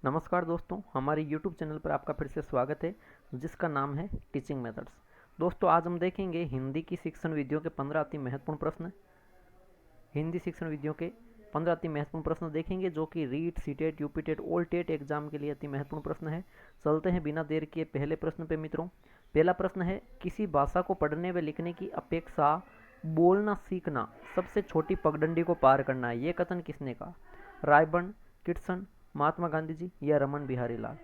नमस्कार दोस्तों, हमारे YouTube चैनल पर आपका फिर से स्वागत है, जिसका नाम है टीचिंग मेथड्स। दोस्तों, आज हम देखेंगे हिंदी की शिक्षण विधियों के 15 अति महत्वपूर्ण प्रश्न। हिंदी शिक्षण विधियों के 15 अति महत्वपूर्ण प्रश्न देखेंगे, जो कि REET, CTET, UPTET, all TET exam के लिए अति महत्वपूर्ण प्रश्न है। चलते हैं बिना देर किए पहले प्रश्न पे मित्रों। पहला प्रश्न है, किसी भाषा को पढ़ने व लिखने की अपेक्षा बोलना सीखना सबसे छोटी पगडंडी को पार करना है, ये कथन किसने कहा? रायबर्न, किटसन, महात्मा गांधी जी या रमन बिहारी लाल?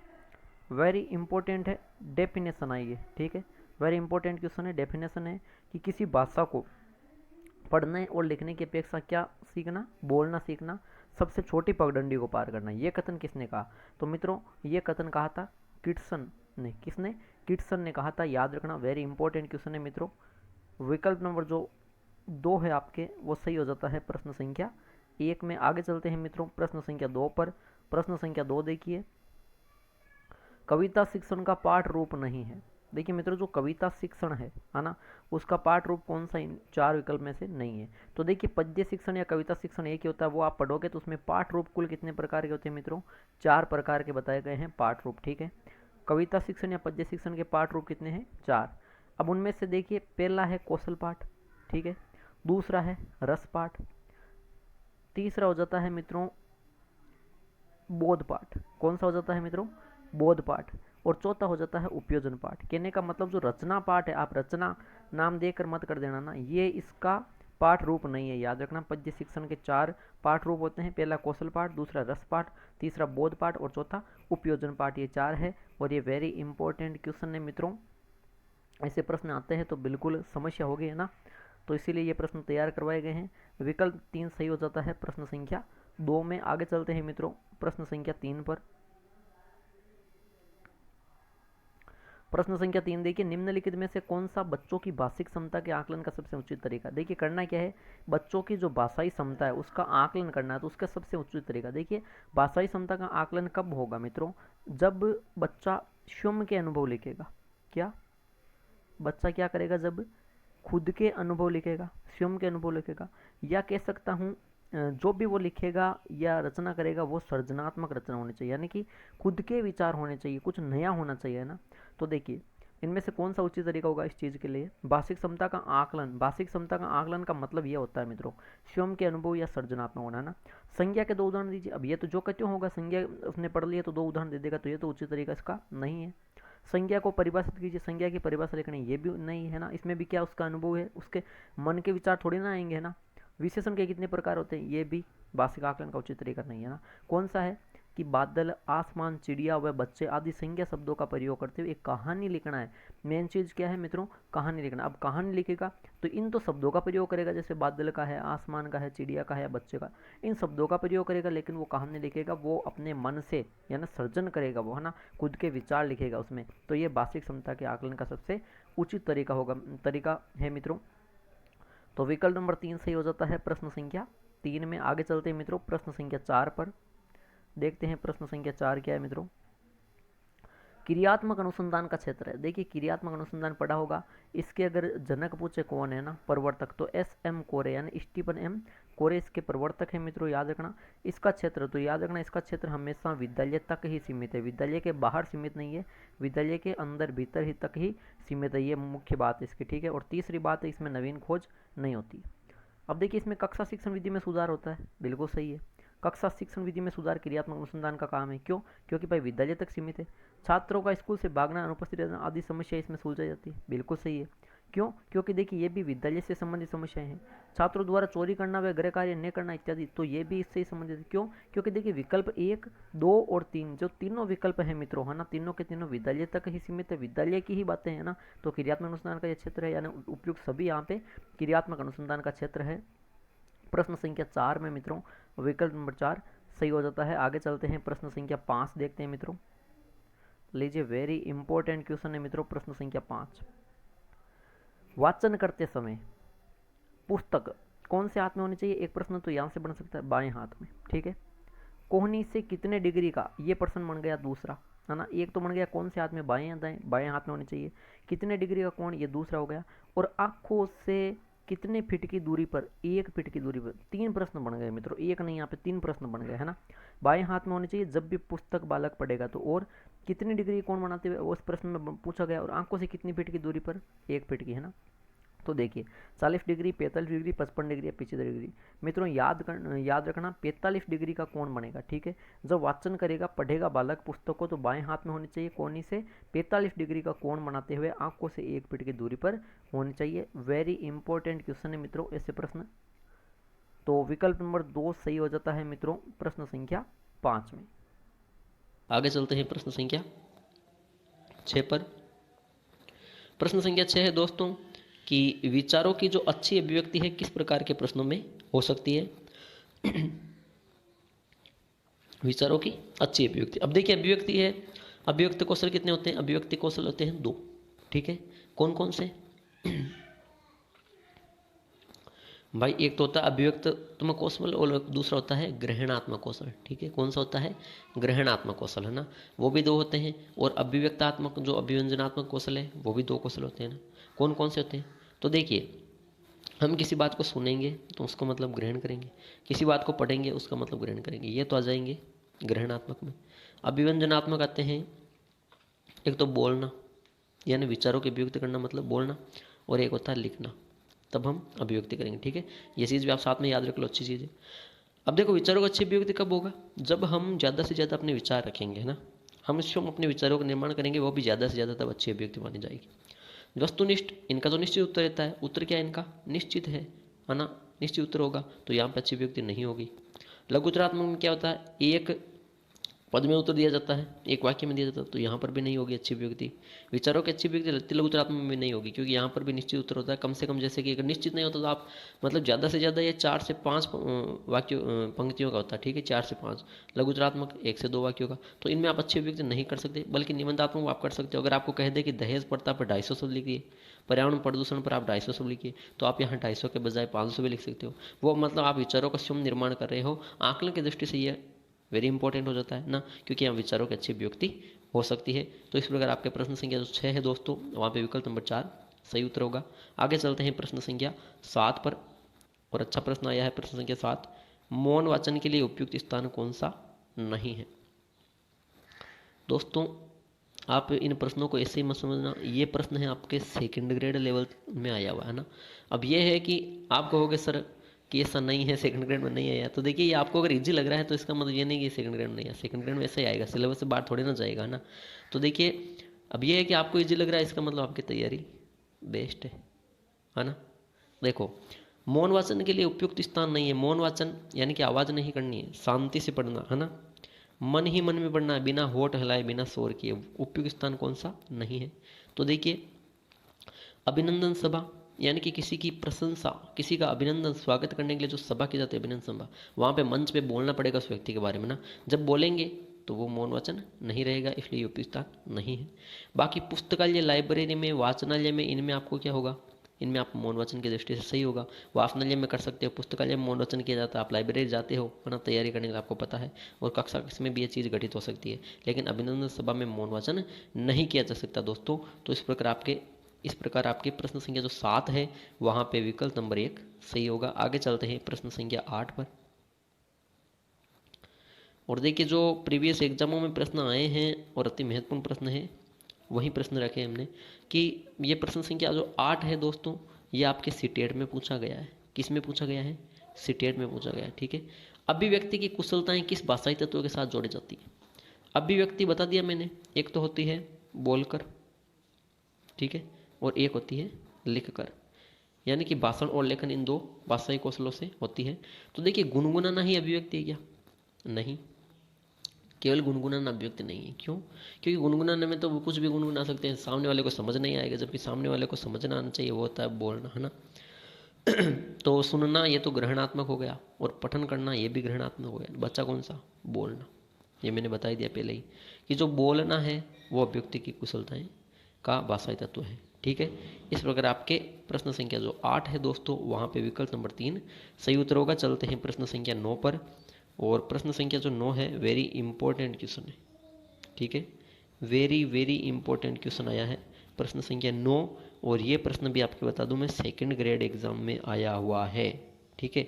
वेरी इंपॉर्टेंट है, डेफिनेशन आइए, ठीक है। वेरी इंपॉर्टेंट क्वेश्चन है, डेफिनेशन है कि किसी भाषा को पढ़ने और लिखने की अपेक्षा क्या सीखना? बोलना सीखना सबसे छोटी पगडंडी को पार करना, ये कथन किसने कहा? तो मित्रों, ये कथन कहा था किटसन ने। किसने? किटसन ने कहा था, याद रखना। वेरी इंपॉर्टेंट क्वेश्चन है मित्रों। विकल्प नंबर जो 2 है आपके, वो सही हो जाता है प्रश्न संख्या 1 में। आगे चलते हैं मित्रों प्रश्न संख्या 2 पर। प्रश्न संख्या 2 देखिए, कविता शिक्षण का पाठ रूप नहीं है। देखिए मित्रों, जो कविता शिक्षण है ना, उसका पाठ रूप कौन सा इन 4 विकल्प में से नहीं है? तो देखिए, पद्य शिक्षण या कविता शिक्षण एक ही होता है, वो आप पढ़ोगे तो उसमें पाठ रूप कुल कितने प्रकार के होते हैं मित्रों? 4 प्रकार के बताए गए हैं पाठ रूप, ठीक है। कविता शिक्षण या पद्य शिक्षण के पाठ रूप कितने हैं? 4। अब उनमें से देखिए, पहला है कौशल पाठ, ठीक है। दूसरा है रस पाठ। तीसरा हो जाता है मित्रों बोध पाठ। कौन सा हो जाता है मित्रों? बोध पाठ। और चौथा हो जाता है उपयोजन पाठ। कहने का मतलब जो रचना पाठ है, आप रचना नाम देकर मत कर देना ना, ये इसका पाठ रूप नहीं है, याद रखना। पद्य शिक्षण के 4 पाठ रूप होते हैं। पहला कौशल पाठ, दूसरा रस पाठ, तीसरा बोध पाठ और चौथा उपयोजन पाठ। ये 4 है और ये वेरी इंपॉर्टेंट क्वेश्चन है मित्रों। ऐसे प्रश्न आते हैं तो बिल्कुल समस्या होगी, है ना। तो इसीलिए ये प्रश्न तैयार करवाए गए हैं। विकल्प 3 सही हो जाता है प्रश्न संख्या 2 में। आगे चलते हैं मित्रों प्रश्न संख्या 3 पर। प्रश्न संख्या 3 देखिए, निम्नलिखित में से कौन सा बच्चों की भाषिक क्षमता के आकलन का सबसे उचित तरीका? देखिए, करना क्या है, बच्चों की जो भाषाई क्षमता है उसका आकलन करना है। तो उसका सबसे उचित तरीका देखिए, भाषाई क्षमता का आकलन कब होगा मित्रों? जब बच्चा स्वयं के अनुभव लिखेगा। क्या बच्चा क्या करेगा? जब खुद के अनुभव लिखेगा, स्वयं के अनुभव लिखेगा, या कह सकता हूँ जो भी वो लिखेगा या रचना करेगा वो सृजनात्मक रचना होनी चाहिए, यानी कि खुद के विचार होने चाहिए, कुछ नया होना चाहिए ना। तो देखिए, इनमें से कौन सा उचित तरीका होगा इस चीज़ के लिए? भाषिक क्षमता का आकलन। भाषिक क्षमता का आकलन का मतलब ये होता है मित्रों, स्वयं के अनुभव या सृजनात्मक होना, है ना। संज्ञा के 2 उदाहरण दीजिए। अब ये तो जो क्यों होगा, संज्ञा उसने पढ़ लिया तो 2 उदाहरण दे देगा, तो ये तो उचित तरीका इसका नहीं है। संज्ञा को परिभाषित कीजिए। संज्ञा की परिभाषा लिखनी, ये भी नहीं है ना। इसमें भी क्या उसका अनुभव है, उसके मन के विचार थोड़ी ना आएंगे, है ना। विशेषण के कितने प्रकार होते हैं, ये भी भाषिक आकलन का उचित तरीका नहीं है ना। कौन सा है कि बादल, आसमान, चिड़िया व बच्चे आदि संज्ञा शब्दों का प्रयोग करते हुए एक कहानी लिखना है। मेन चीज़ क्या है मित्रों? कहानी लिखना। अब कहानी लिखेगा तो इन तो शब्दों का प्रयोग करेगा, जैसे बादल का है, आसमान का है, चिड़िया का है, बच्चे का, इन शब्दों का प्रयोग करेगा, लेकिन वो कहानी लिखेगा वो अपने मन से, यानी सर्जन करेगा वो, है ना, खुद के विचार लिखेगा उसमें। तो ये भाषिक क्षमता के आकलन का सबसे उचित तरीका है मित्रों। तो विकल्प नंबर 3 सही हो जाता है प्रश्न संख्या 3 में। आगे चलते हैं मित्रों प्रश्न संख्या 4 पर। देखते हैं प्रश्न संख्या 4 क्या है मित्रों। क्रियात्मक अनुसंधान का क्षेत्र है। देखिए, क्रियात्मक अनुसंधान पढ़ा होगा। इसके अगर जनक पूछे कौन है ना, प्रवर्तक, तो एस एम कोरे यानी स्टीफन एम कोरे इसके प्रवर्तक है मित्रों, याद रखना। इसका क्षेत्र, तो याद रखना, इसका क्षेत्र हमेशा विद्यालय तक ही सीमित है, विद्यालय के बाहर सीमित नहीं है, विद्यालय के अंदर भीतर ही तक ही सीमित है। ये मुख्य बात है इसकी, ठीक है। और तीसरी बात है, इसमें नवीन खोज नहीं होती। अब देखिए, इसमें कक्षा शिक्षण विधि में सुधार होता है, बिल्कुल सही है। कक्षा शिक्षण विधि में सुधार क्रियात्मक अनुसंधान का काम है। क्यों? क्योंकि भाई विद्यालय तक सीमित है। छात्रों का स्कूल से भागना, अनुपस्थित रहना आदि समस्या इसमें सुलझाई जाती है, बिल्कुल सही है। क्यों? क्योंकि देखिए, ये भी विद्यालय से संबंधित समस्याएं हैं। छात्रों द्वारा चोरी करना व गृह कार्य न करना इत्यादि, तो ये भी इससे ही संबंधित है। क्यों? क्योंकि देखिए, विकल्प 1, 2 और 3 जो तीनों विकल्प है मित्रों, है ना, तीनों के तीनों विद्यालय तक ही सीमित है, विद्यालय की ही बातें हैं ना। तो क्रियात्मक अनुसंधान का ये क्षेत्र है, यानी उपयुक्त सभी यहाँ पे क्रियात्मक अनुसंधान का क्षेत्र है। प्रश्न संख्या 4 में मित्रों विकल्प नंबर 4 सही हो जाता है। आगे चलते हैं प्रश्न संख्या 5 देखते हैं मित्रों। लीजिए, वेरी इंपॉर्टेंट क्वेश्चन है मित्रों प्रश्न संख्या 5। वाचन करते समय पुस्तक कौन से हाथ में होनी चाहिए? एक प्रश्न तो यहाँ से बन सकता है, बाएं हाथ में, ठीक है। कोहनी से कितने डिग्री का, ये प्रश्न बन गया दूसरा, है ना। एक तो बन गया कौन से हाथ में, बाएं या दाएं, बाएं हाथ में होनी चाहिए। कितने डिग्री का कोण, ये दूसरा हो गया। और आंखों से कितने फीट की दूरी पर, 1 फीट की दूरी पर। 3 प्रश्न बन गए मित्रों, एक नहीं, यहाँ पे 3 प्रश्न बन गए, है ना। बाएं हाथ में होनी चाहिए जब भी पुस्तक बालक पढ़ेगा तो, और कितनी डिग्री कोण बनाते हुए उस प्रश्न में पूछा गया, और आंखों से कितनी फीट की दूरी पर, 1 फीट की, है ना। तो देखिए 40 डिग्री, 45 डिग्री, 55 डिग्री या 75 डिग्री। मित्रों याद रखना 45 डिग्री का कोण बनेगा, ठीक है। जब वाचन करेगा, पढ़ेगा बालक पुस्तक को, तो बाएं हाथ में होनी चाहिए कोनी से 45 डिग्री का कोण बनाते हुए आंखों से 1 फीट की दूरी पर होनी चाहिए। वेरी इंपॉर्टेंट क्वेश्चन है मित्रों ऐसे प्रश्न। तो विकल्प नंबर 2 सही हो जाता है मित्रों प्रश्न संख्या 5 में। आगे चलते हैं प्रश्न संख्या 6 पर। प्रश्न संख्या 6 है दोस्तों कि विचारों की जो अच्छी अभिव्यक्ति है किस प्रकार के प्रश्नों में हो सकती है। विचारों की अच्छी अभिव्यक्ति। अब देखिए अभिव्यक्ति है, अभिव्यक्ति कौशल कितने होते हैं? अभिव्यक्ति कौशल होते हैं 2, ठीक है। कौन कौन से? भाई एक तो होता है अभिव्यक्तात्मक कौशल और दूसरा होता है ग्रहणात्मक कौशल, ठीक है। कौन सा होता है? ग्रहणात्मक कौशल, है ना। वो भी 2 होते हैं। और अभिव्यक्तात्मक जो अभिव्यंजनात्मक कौशल है वो भी 2 कौशल होते हैं ना। कौन कौन से होते हैं? तो देखिए, हम किसी बात को सुनेंगे तो उसका मतलब ग्रहण करेंगे, किसी बात को पढ़ेंगे उसका मतलब ग्रहण करेंगे, ये तो आ जाएंगे ग्रहणात्मक में। अभिव्यंजनात्मक आते हैं, एक तो बोलना यानी विचारों की अभिव्यक्ति करना मतलब बोलना, और एक होता है लिखना, तब हम अभिव्यक्ति करेंगे, ठीक है। ये चीज़ भी आप साथ में याद रख लो, अच्छी चीज़ है। अब देखो विचारों की अच्छी अभिव्यक्ति कब होगा? जब हम ज़्यादा से ज़्यादा अपने विचार रखेंगे, है ना। हम अपने विचारों का निर्माण करेंगे, वो भी ज़्यादा से ज़्यादा, तब अच्छी अभिव्यक्ति मानी जाएगी। वस्तुनिष्ठ, इनका तो निश्चित उत्तर रहता है। उत्तर क्या है इनका? निश्चित है ना, निश्चित उत्तर होगा, तो यहाँ पर अच्छी अभिव्यक्ति नहीं होगी। लघुतरात्मक में क्या होता है? एक पद में उत्तर दिया जाता है, एक वाक्य में दिया जाता है, तो यहाँ पर भी नहीं होगी अच्छी अभिव्यक्ति। विचारों की अच्छी अभिव्यक्ति लघुतरात्मक में भी नहीं होगी, क्योंकि यहाँ पर भी निश्चित उत्तर होता है कम से कम। जैसे कि अगर निश्चित नहीं होता तो आप मतलब ज़्यादा से ज़्यादा ये 4 से 5 वाक्य पंक्तियों का होता है, ठीक है, 4 से 5। लघुतरात्मक 1 से 2 वाक्यों का, तो इनमें आप अच्छी अभिव्यक्ति नहीं कर सकते, बल्कि निबंधात्मक आप कर सकते हो। अगर आपको कह दे कि दहेज प्रथा पर 250 शब्द लिखिए, पर्यावरण प्रदूषण पर आप 250 शब्द लिखिए, तो आप यहाँ 250 के बजाय 500 भी लिख सकते हो। वो मतलब आप विचारों का स्वयं निर्माण कर रहे हो। आकलन की दृष्टि से ये वेरी इंपॉर्टेंट हो जाता है ना, क्योंकि यहाँ विचारों की अच्छी अभिव्यक्ति हो सकती है। तो इस प्रकार आपके प्रश्न संख्या जो 6 है दोस्तों, वहाँ पे विकल्प नंबर 4 सही उत्तर होगा। आगे चलते हैं प्रश्न संख्या 7 पर, और अच्छा प्रश्न आया है प्रश्न संख्या 7। मौन वाचन के लिए उपयुक्त स्थान कौन सा नहीं है? दोस्तों आप इन प्रश्नों को ऐसे ही मत समझना, ये प्रश्न है आपके 2nd ग्रेड लेवल में आया हुआ है ना। अब ये है कि आप कहोगे सर कि ऐसा नहीं है, 2nd ग्रेड में नहीं आया, तो देखिए ये आपको अगर इजी लग रहा है तो इसका मतलब ये नहीं कि 2nd ग्रेड में नहीं आया। 2nd ग्रेड में ऐसे ही आएगा, सिलेबस से बाहर थोड़ी ना जाएगा ना। तो देखिए अब ये है कि आपको इजी लग रहा है, इसका मतलब आपकी तैयारी बेस्ट है ना। देखो मौन वाचन के लिए उपयुक्त स्थान नहीं है। मौन वाचन यानी कि आवाज़ नहीं करनी है, शांति से पढ़ना, है ना। मन ही मन में पढ़ना है, बिना होठ हिलाए, बिना शोर किए। उपयुक्त स्थान कौन सा नहीं है? तो देखिए अभिनंदन सभा यानी कि किसी की प्रशंसा, किसी का अभिनंदन, स्वागत करने के लिए जो सभा की जाती है अभिनंदन सभा, वहाँ पे मंच पे बोलना पड़ेगा उस व्यक्ति के बारे में ना। जब बोलेंगे तो वो मौन वाचन नहीं रहेगा, इसलिए उपयुक्त स्थान नहीं है। बाकी पुस्तकालय, लाइब्रेरी में, वाचनालय में, इनमें आपको क्या होगा? इनमें आप मौन वाचन की दृष्टि से सही होगा। वाचनालय में कर सकते हो, पुस्तकालय में मौन वाचन किया जाता है। आप लाइब्रेरी जाते हो है ना तैयारी करने के लिए, आपको पता है, और कक्षा में भी ये चीज़ घटित हो सकती है। लेकिन अभिनंदन सभा में मौन वाचन नहीं किया जा सकता दोस्तों। तो इस प्रकार आपके प्रश्न संख्या जो 7 है वहाँ पे विकल्प नंबर 1 सही होगा। आगे चलते हैं प्रश्न संख्या 8 पर। और देखिए जो प्रीवियस एग्जामों में प्रश्न आए हैं और अति महत्वपूर्ण प्रश्न है, वही प्रश्न रखे हमने कि ये प्रश्न संख्या जो 8 है दोस्तों, ये आपके सीटेट में पूछा गया है। किस में पूछा गया है? सीटेट में पूछा गया है, ठीक है। अभिव्यक्ति की कुशलताएं किस भाषाई तत्वों के साथ जोड़ी जाती है? अभिव्यक्ति बता दिया मैंने, एक तो होती है बोलकर, ठीक है, और एक होती है लिखकर, यानी कि भाषण और लेखन इन 2 भाषाई कौशलों से होती है। तो देखिए गुनगुनाना ही अभिव्यक्ति है क्या? नहीं, केवल गुनगुनाना अभिव्यक्ति नहीं है। क्यों? क्योंकि गुनगुनाने में तो वो कुछ भी गुनगुना सकते हैं, सामने वाले को समझ नहीं आएगा, जबकि सामने वाले को समझना आना चाहिए, वो होता है बोलना, है ना। तो सुनना ये तो ग्रहणात्मक हो गया, और पठन करना ये भी ग्रहणात्मक हो गया। बच्चा कौन सा? बोलना। ये मैंने बता ही दिया पहले ही कि जो बोलना है वो अभिव्यक्ति की कुशलताएं का भाषाई तत्व है, ठीक है। इस प्रकार आपके प्रश्न संख्या जो 8 है दोस्तों, वहाँ पे विकल्प नंबर 3 सही उत्तर होगा। चलते हैं प्रश्न संख्या 9 पर, और प्रश्न संख्या जो 9 है वेरी इंपॉर्टेंट क्वेश्चन है, ठीक है। वेरी वेरी इंपॉर्टेंट क्वेश्चन आया है। प्रश्न संख्या 9, और ये प्रश्न भी आपके बता दूं मैं सेकंड ग्रेड एग्जाम में आया हुआ है। ठीक है,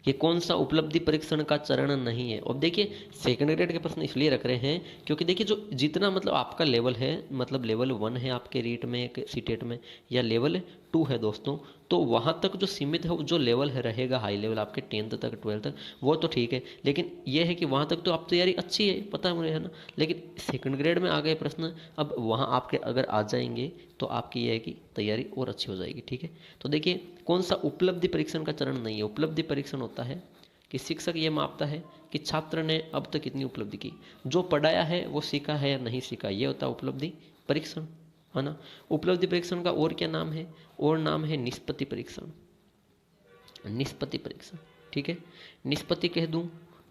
ये कौन सा उपलब्धि परीक्षण का चरण नहीं है। अब देखिए सेकंड ग्रेड के प्रश्न इसलिए रख रहे हैं क्योंकि देखिए जो जितना मतलब आपका लेवल है, मतलब लेवल 1 है आपके रीट में, सीटेट में, या लेवल 2 है दोस्तों, तो वहाँ तक जो सीमित है, जो लेवल है रहेगा हाई लेवल आपके 10th तक 12th तक, वो तो ठीक है, लेकिन ये है कि वहाँ तक तो आप तैयारी अच्छी है, पता है मुझे, है ना। लेकिन सेकंड ग्रेड में आ गए प्रश्न, अब वहाँ आपके अगर आ जाएंगे तो आपकी ये है कि तैयारी और अच्छी हो जाएगी। ठीक है, तो देखिए कौन सा उपलब्धि परीक्षण का चरण नहीं है। उपलब्धि परीक्षण होता है कि शिक्षक ये मापता है कि छात्र ने अब तक कितनी उपलब्धि की, जो पढ़ाया है वो सीखा है या नहीं सीखा, ये होता है उपलब्धि परीक्षण, है ना। उपलब्धि परीक्षण का और क्या नाम है, और नाम है निष्पत्ति परीक्षण। निष्पत्ति परीक्षण, ठीक है, निष्पत्ति कह दूं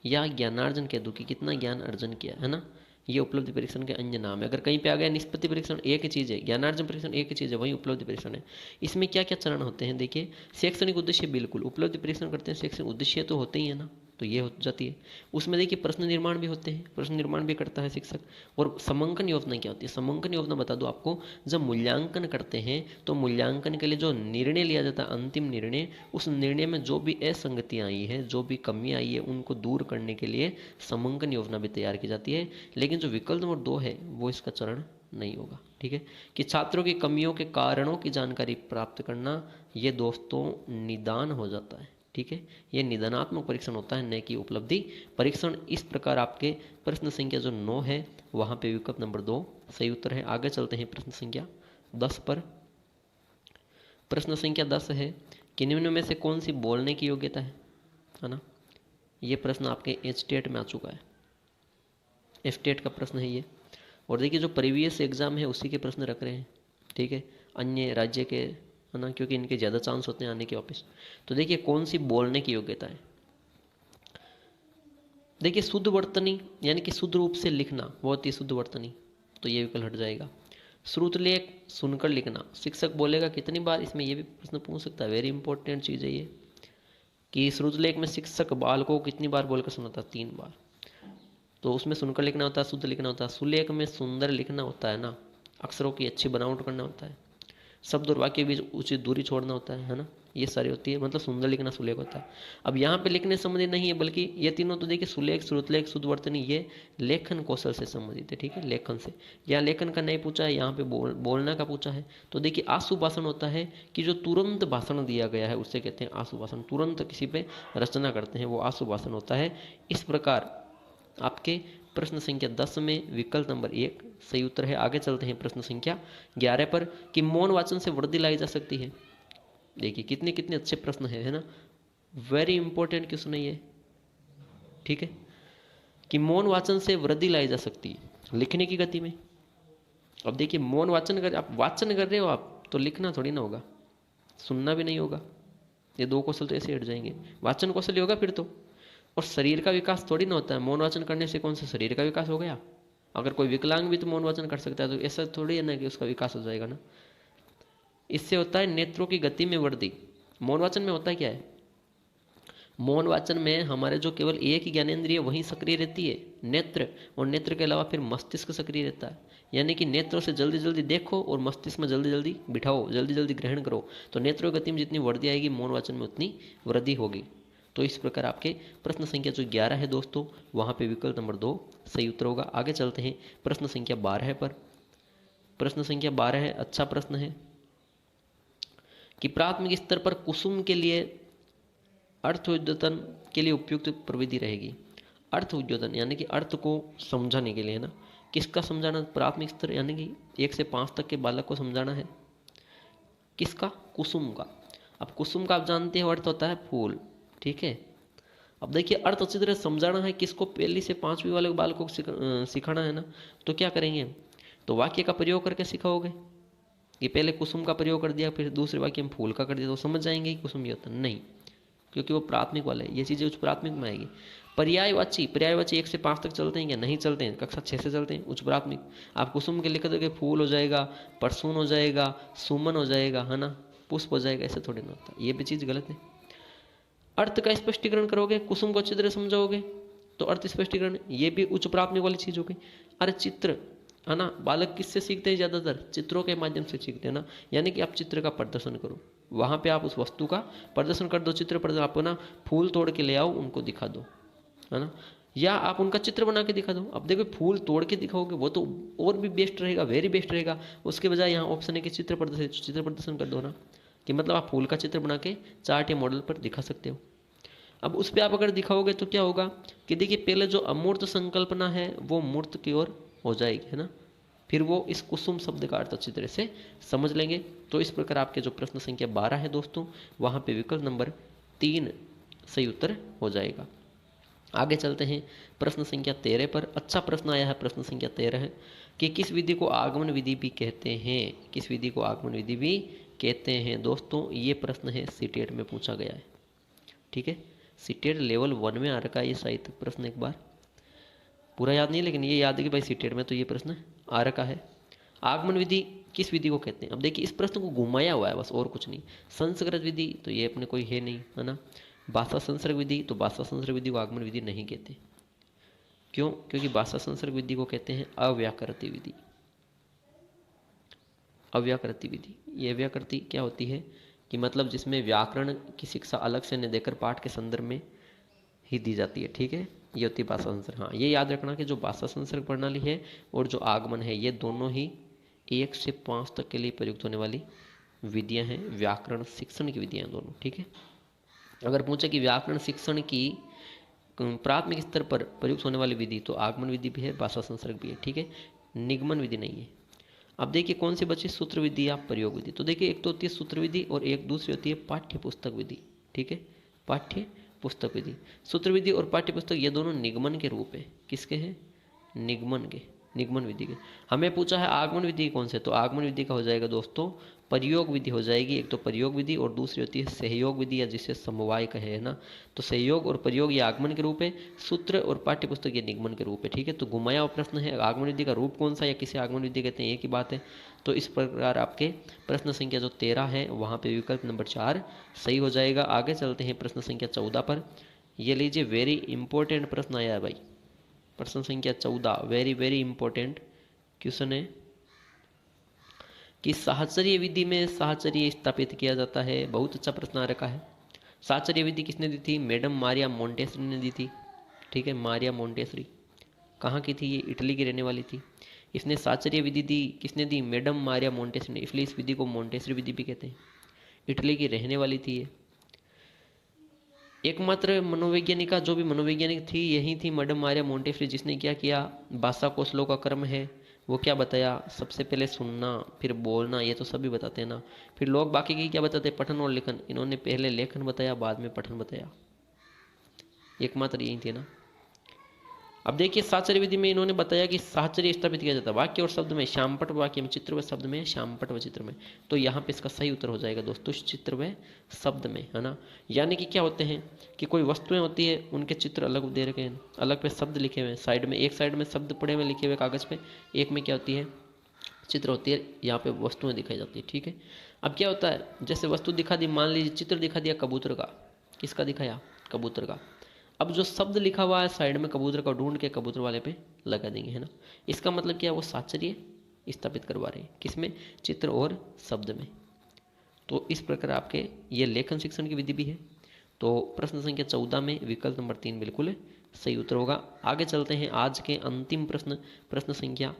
या ज्ञानार्जन कह दूं कि कितना ज्ञान अर्जन किया, है ना, ये उपलब्धि परीक्षण के अन्य नाम है। अगर कहीं पे आ गया निष्पत्ति परीक्षण एक ही चीज़ है, ज्ञानार्जन परीक्षण एक ही चीज़ है, वही उपलब्धि परीक्षण है। इसमें क्या क्या चरण होते हैं देखिए, शैक्षणिक उद्देश्य, बिल्कुल उपलब्धि परीक्षण करते हैं शैक्षणिक उद्देश्य तो होते ही है ना, तो ये हो जाती है। उसमें देखिए प्रश्न निर्माण भी होते हैं, प्रश्न निर्माण भी करता है शिक्षक। और समंकन योजना क्या होती है, समंकन योजना बता दूं आपको, जब मूल्यांकन करते हैं तो मूल्यांकन के लिए जो निर्णय लिया जाता है, अंतिम निर्णय, उस निर्णय में जो भी असंगतियाँ आई है, जो भी कमी आई है, उनको दूर करने के लिए समंकन योजना भी तैयार की जाती है। लेकिन जो विकल्प नंबर 2 है वो इसका चरण नहीं होगा। ठीक है, कि छात्रों की कमियों के कारणों की जानकारी प्राप्त करना, ये दोस्तों निदान हो जाता है। ठीक है, ये निदानात्मक परीक्षण होता है, न कि उपलब्धि परीक्षण। इस प्रकार आपके प्रश्न संख्या जो 9 है वहाँ पे विकल्प नंबर 2 सही उत्तर है। आगे चलते हैं प्रश्न संख्या 10 पर। प्रश्न संख्या 10 है कि निम्न में से कौन सी बोलने की योग्यता है ना। ये प्रश्न आपके एचटेट में आ चुका है, एफटेट का प्रश्न है ये। और देखिए जो प्रीवियस एग्जाम है उसी के प्रश्न रख रहे हैं। ठीक है, अन्य राज्य के, है ना, क्योंकि इनके ज़्यादा चांस होते हैं आने के वापस। तो देखिए कौन सी बोलने की योग्यता है। देखिए शुद्ध वर्तनी यानी कि शुद्ध रूप से लिखना, बहुत ही शुद्ध वर्तनी, तो ये विकल्प हट जाएगा। श्रुतलेख सुनकर लिखना, शिक्षक बोलेगा कितनी बार, इसमें ये भी प्रश्न पूछ सकता है, वेरी इंपॉर्टेंट चीज़ है ये, कि श्रुतलेख में शिक्षक बालकों को कितनी बार बोलकर सुनाता है, 3 बार। तो उसमें सुनकर लिखना होता है, शुद्ध लिखना होता है। सुलेख में सुंदर लिखना होता है ना, अक्षरों की अच्छी बनावट करना होता है, शब्द और वाक्य के बीच उचित दूरी छोड़ना होता है ना, ये सारी होती है, मतलब सुंदर लिखना सुलेख होता है। अब यहाँ पे लिखने संबंधित नहीं है, बल्कि ये तीनों तो देखिए सुलेख, श्रुतलेख, शुद्धवर्तनी, ये लेखन कौशल से संबंधित है। ठीक है, लेखन से, यहाँ लेखन का नहीं पूछा है, यहाँ पे बोलना का पूछा है। तो देखिए आशु भाषण होता है कि जो तुरंत भाषण दिया गया है उसे कहते हैं आशु भाषण, तुरंत किसी पे रचना करते हैं वो आशु भाषण होता है। इस प्रकार आपके प्रश्न संख्या 10 में विकल्प नंबर 1 सही उत्तर है। आगे चलते हैं प्रश्न संख्या 11 पर, कि मौन वाचन से वृद्धि लाई जा सकती है। देखिए कितने कितने अच्छे प्रश्न है ना, वेरी इंपॉर्टेंट क्वेश्चन है ये। ठीक है, कि मौन वाचन से वृद्धि लाई जा सकती है लिखने की गति में। अब देखिए मौन वाचन कर, आप वाचन कर रहे हो आप, तो लिखना थोड़ी ना होगा, सुनना भी नहीं होगा, ये 2 कौशल तो ऐसे हट जाएंगे। वाचन कौशल होगा फिर तो, और शरीर का विकास थोड़ी ना होता है। मौन वाचन करने से कौन सा शरीर का विकास हो गया, अगर कोई विकलांग भी तो मौन वाचन कर सकता है, तो ऐसा थोड़ी है ना कि उसका विकास हो जाएगा ना। इससे होता है नेत्रों की गति में वृद्धि। मौन वाचन में होता क्या है, मौन वाचन में हमारे जो केवल एक ही ज्ञानेंद्रिय वहीं सक्रिय रहती है, नेत्र, और नेत्र के अलावा फिर मस्तिष्क सक्रिय रहता है। यानी कि नेत्रों से जल्दी जल्दी देखो और मस्तिष्क में जल्दी जल्दी बिठाओ, जल्दी जल्दी ग्रहण करो, तो नेत्रों की गति में जितनी वृद्धि आएगी मौन वाचन में उतनी वृद्धि होगी। तो इस प्रकार आपके प्रश्न संख्या जो 11 है दोस्तों, वहाँ पे विकल्प नंबर 2 सही उत्तर होगा। आगे चलते हैं प्रश्न संख्या 12 पर। प्रश्न संख्या 12 है, अच्छा प्रश्न है, कि प्राथमिक स्तर पर कुसुम के लिए अर्थोद्योतन के लिए उपयुक्त प्रविधि रहेगी। अर्थोद्योतन यानी कि अर्थ को समझाने के लिए, है ना, किसका समझाना, प्राथमिक स्तर यानी कि 1 से 5 तक के बालक को समझाना है। किसका, कुसुम का। अब कुसुम का आप जानते हो अर्थ होता है फूल। ठीक है, अब देखिए अर्थ अच्छी तरह समझाना है किसको, 1 से 5वीं वाले बालकों को सिखाना है ना, तो क्या करेंगे, तो वाक्य का प्रयोग करके सिखाओगे। ये पहले कुसुम का प्रयोग कर दिया, फिर दूसरे वाक्य में फूल का कर दिया, तो समझ जाएंगे कि कुसुम ये होता नहीं, क्योंकि वो प्राथमिक वाला है, ये चीज़ें उच्च प्राथमिक में आएगी। पर्यायवाची 1 से 5 तक चलते हैं क्या, नहीं चलते हैं, कक्षा 6 से चलते हैं, उच्च प्राथमिक। आप कुसुम के लिख दोगे फूल हो जाएगा, परसून हो जाएगा, सुमन हो जाएगा, है ना, पुष्प हो जाएगा, ऐसे थोड़ी ना होता, ये भी चीज़ गलत है। अर्थ का स्पष्टीकरण करोगे, कुसुम को अच्छी तरह समझाओगे, तो अर्थ स्पष्टीकरण, ये भी उच्च प्राथमिक वाली चीज़ हो गई। अरे चित्र, है ना। बालक किससे सीखते हैं ज़्यादातर? चित्रों के माध्यम से सीखते हैं ना। यानी कि आप चित्र का प्रदर्शन करो, वहाँ पे आप उस वस्तु का प्रदर्शन कर दो, चित्र प्रदर्शन। आप ना फूल तोड़ के ले आओ, उनको दिखा दो, है ना, या आप उनका चित्र बना के दिखा दो। अब देखो फूल तोड़ के दिखाओगे वो तो और भी बेस्ट रहेगा, वेरी बेस्ट रहेगा। उसके बजाय यहाँ ऑप्शन है कि चित्र प्रदर्शन कर दो ना, कि मतलब आप फूल का चित्र बना के चार्ट या मॉडल पर दिखा सकते हो। अब उस पर आप अगर दिखाओगे तो क्या होगा कि देखिए पहले जो अमूर्त संकल्पना है वो मूर्त की ओर हो जाएगी, है ना। फिर वो इस कुसुम शब्द का अर्थ अच्छी तरह से समझ लेंगे। तो इस प्रकार आपके जो प्रश्न संख्या 12 है दोस्तों, वहाँ पे विकल्प नंबर 3 सही उत्तर हो जाएगा। आगे चलते हैं प्रश्न संख्या 13 पर। अच्छा प्रश्न आया है प्रश्न संख्या 13 है कि किस विधि को आगमन विधि भी कहते हैं? किस विधि को आगमन विधि भी कहते हैं दोस्तों? ये प्रश्न है सीटेट में पूछा गया है, ठीक है। सीटेट लेवल 1 में आ रखा है ये साहित्य प्रश्न, एक बार पूरा याद नहीं लेकिन ये याद है कि भाई सीटेट में तो ये प्रश्न आ रखा है। आगमन विधि किस विधि को कहते हैं? अब देखिए इस प्रश्न को घुमाया हुआ है बस, और कुछ नहीं। संस्कृत विधि तो ये अपने कोई है नहीं, है ना। भाषा संसर्ग विधि, तो भाषा संसर्ग विधि को आगमन विधि नहीं कहते। क्यों? क्योंकि भाषा संसर्ग विधि को कहते हैं अव्याकृति विधि। अव्याकृति विधि, ये व्याकृति क्या होती है कि मतलब जिसमें व्याकरण की शिक्षा अलग से न देकर पाठ के संदर्भ में ही दी जाती है, ठीक है। ये होती है भाषा संसर्ग। हाँ, ये याद रखना कि जो भाषा संसर्ग प्रणाली है और जो आगमन है, ये दोनों ही 1 से 5 तक के लिए प्रयुक्त होने वाली विधियां हैं, व्याकरण शिक्षण की विधियां दोनों, ठीक है। अगर पूछे कि व्याकरण शिक्षण की प्राथमिक स्तर पर प्रयुक्त होने वाली विधि, तो आगमन विधि भी है, भाषा संसर्ग भी है, ठीक है। निगमन विधि नहीं है। अब देखिए कौन सी बची? सूत्र विधि या प्रयोग विधि। तो देखिए एक तो होती है सूत्र विधि और एक दूसरी होती है पाठ्य पुस्तक विधि, ठीक है। पाठ्य पुस्तक विधि, सूत्र विधि और पाठ्य पुस्तक ये दोनों निगमन के रूप है। किसके हैं? निगमन के, निगमन विधि के। हमें पूछा है आगमन विधि कौन से, तो आगमन विधि का हो जाएगा दोस्तों प्रयोग विधि हो जाएगी। एक तो प्रयोग विधि और दूसरी होती है सहयोग विधि, या जिसे समवाय कहे, है ना। तो सहयोग और प्रयोग ये आगमन के रूप है, सूत्र और पाठ्य पुस्तक ये निगमन के रूप है, ठीक है। तो घुमाया हुआ प्रश्न है, आगमन विधि का रूप कौन सा या किसे आगमन विधि कहते हैं, एक ही बात है। तो इस प्रकार आपके प्रश्न संख्या जो 13 है वहाँ पे विकल्प नंबर 4 सही हो जाएगा। आगे चलते हैं प्रश्न संख्या 14 पर। ये लीजिए वेरी इंपॉर्टेंट प्रश्न आया है भाई, प्रश्न संख्या 14 वेरी वेरी इंपॉर्टेंट क्वेश्चन है कि साहचर्य विधि में साहचर्य स्थापित किया जाता है। बहुत अच्छा प्रश्न आ रखा है। साहचर्य विधि किसने दी थी? मैडम मारिया मोंटेसरी ने दी थी, ठीक है। मारिया मोंटेसरी कहाँ की थी? ये इटली की रहने वाली थी। इसने साहचर्य विधि दी, किसने दी? मैडम मारिया मोंटेसरी ने। इसलिए इस विधि को मोंटेसरी विधि भी कहते हैं। इटली की रहने वाली थी ये। एकमात्र मनोवैज्ञानिका जो भी मनोवैज्ञानिक थी यही थी मैडम मारिया मोंटेसरी, जिसने क्या किया? भाषा कौशलों का क्रम है वो क्या बताया? सबसे पहले सुनना, फिर बोलना, ये तो सभी बताते हैं ना। फिर लोग बाकी की क्या बताते हैं? पठन और लेखन। इन्होंने पहले लेखन बताया, बाद में पठन बताया। एकमात्र यही थे ना। अब देखिए साहचर्य विधि में इन्होंने बताया कि साहचर्य स्थापित किया जाता है वाक्य और शब्द में, श्यामपट वाक्य में, चित्र व शब्द में, श्यामपट व चित्र में। तो यहाँ पे इसका सही उत्तर हो जाएगा दोस्तों चित्र व शब्द में, है ना। यानी कि क्या होते हैं कि कोई वस्तुएं होती है, उनके चित्र अलग दे रखे हैं, अलग पे शब्द लिखे हुए हैं साइड में। एक साइड में शब्द पड़े हुए लिखे हुए कागज पे, एक में क्या होती है? चित्र होती है। यहाँ पे वस्तुएं दिखाई जाती है, ठीक है। अब क्या होता है, जैसे वस्तु दिखा दी, मान लीजिए चित्र दिखा दिया कबूतर का। किसका दिखाया? कबूतर का। अब जो शब्द लिखा हुआ है साइड में कबूतर का, ढूंढ के कबूतर वाले पे लगा देंगे, है ना। इसका मतलब क्या है? वो साहचर्य स्थापित करवा रहे हैं, किसमें? चित्र और शब्द में। तो इस प्रकार आपके ये लेखन शिक्षण की विधि भी है। तो प्रश्न संख्या 14 में विकल्प नंबर 3 बिल्कुल सही उत्तर होगा। आगे चलते हैं आज के अंतिम प्रश्न, प्रश्न संख्या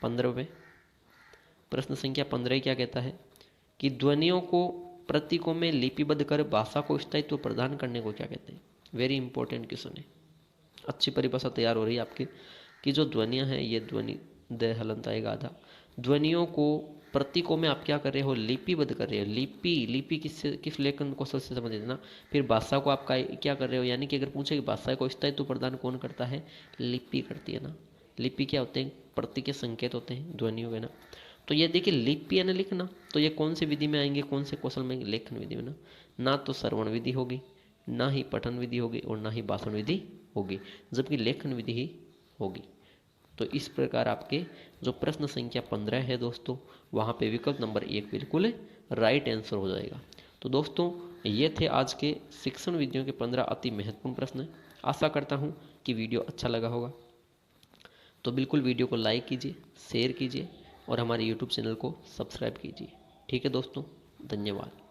15 पे। प्रश्न संख्या 15 क्या कहता है कि ध्वनियों को प्रतीकों में लिपिबद्ध कर भाषा को स्थायित्व प्रदान करने को क्या कहते हैं? वेरी इंपॉर्टेंट क्वेश्चन है। अच्छी परिभाषा तैयार हो रही है आपकी कि जो ध्वनियाँ हैं ये ध्वनि द हलंत आएगा आधा। ध्वनियों को प्रतीकों में आप क्या कर रहे हो? लिपिबद्ध कर रहे हो। लिपि किस लेखन कौशल से समझ देना। फिर भाषा को आप क्या कर रहे हो? यानी कि अगर पूछे कि भाषा को स्थायित्व प्रदान कौन करता है? लिपि करती है ना। लिपि क्या होते हैं? प्रतीक के संकेत होते हैं ध्वनियों के ना। तो ये देखिए लिपि है ना, लिखना। तो ये कौन सी विधि में आएंगे? कौन से कौशल में? लेखन विधि में ना। ना तो श्रवण विधि होगी, ना ही पठन विधि होगी, और ना ही भाषण विधि होगी, जबकि लेखन विधि ही होगी। तो इस प्रकार आपके जो प्रश्न संख्या 15 है दोस्तों, वहाँ पे विकल्प नंबर 1 बिल्कुल राइट आंसर हो जाएगा। तो दोस्तों ये थे आज के शिक्षण विधियों के 15 अति महत्वपूर्ण प्रश्न। आशा करता हूँ कि वीडियो अच्छा लगा होगा। तो बिल्कुल वीडियो को लाइक कीजिए, शेयर कीजिए और हमारे यूट्यूब चैनल को सब्सक्राइब कीजिए। ठीक है दोस्तों, धन्यवाद।